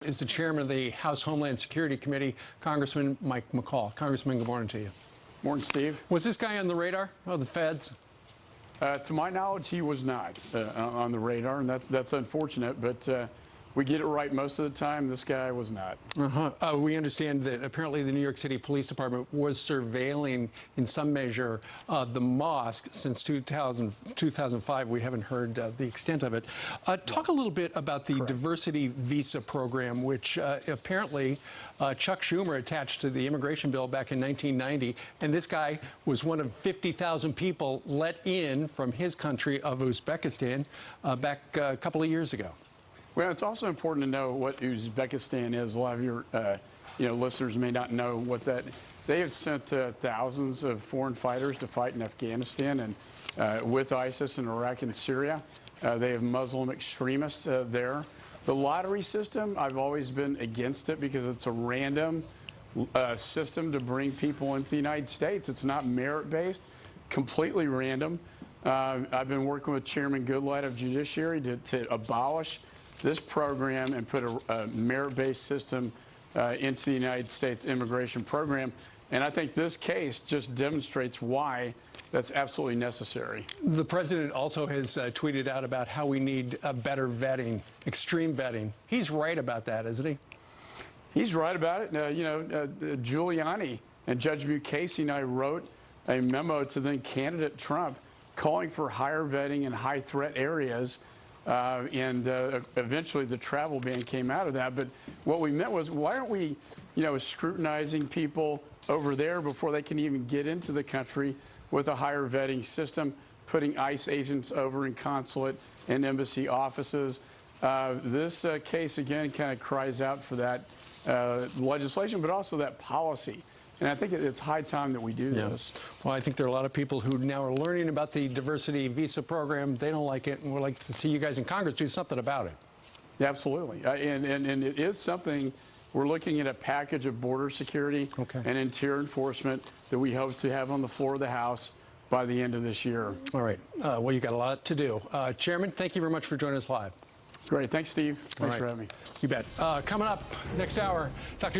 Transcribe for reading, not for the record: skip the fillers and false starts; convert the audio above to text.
Is the chairman of the House Homeland Security Committee, Congressman Mike McCaul. Congressman, good morning to you. Morning, Steve. Was this guy on the radar of the feds? To my knowledge, he was not on the radar, and that's unfortunate, but we get it right most of the time. This guy was not. We understand that apparently the New York City Police Department was surveilling, in some measure, the mosque since 2005. We haven't heard the extent of it. Talk a little bit about the diversity visa program, which apparently Chuck Schumer attached to the immigration bill back in 1990. And this guy was one of 50,000 people let in from his country of Uzbekistan back a couple of years ago. Well, it's also important to know what Uzbekistan is. A lot of your listeners may not know what that. They have sent thousands of foreign fighters to fight in Afghanistan and with ISIS in Iraq and Syria. They have Muslim extremists there. The lottery system, I've always been against it because it's a random system to bring people into the United States. It's not merit-based, completely random. I've been working with Chairman Goodlatte of Judiciary to abolish this program and put a merit-based system into the United States immigration program. And I think this case just demonstrates why that's absolutely necessary. The president also has tweeted out about how we need better vetting, extreme vetting. He's right about that, isn't he? He's right about it. Giuliani and Judge Mukasey and I wrote a memo to then candidate Trump calling for higher vetting in high-threat areas. Eventually the travel ban came out of that. But what we meant was, why aren't we, scrutinizing people over there before they can even get into the country with a higher vetting system, putting ICE agents over in consulate and embassy offices? This case, again, kind of cries out for that legislation, but also that policy. And I think it's high time that we do this. Well, I think there are a lot of people who now are learning about the diversity visa program. They don't like it, and we'd like to see you guys in Congress do something about it. Yeah, absolutely. And it is something. We're looking at a package of border security and interior enforcement that we hope to have on the floor of the House by the end of this year. All right. Well, you've got a lot to do. Chairman, thank you very much for joining us live. Great. Thanks, Steve. Thanks for having me. You bet. Coming up next hour, Dr.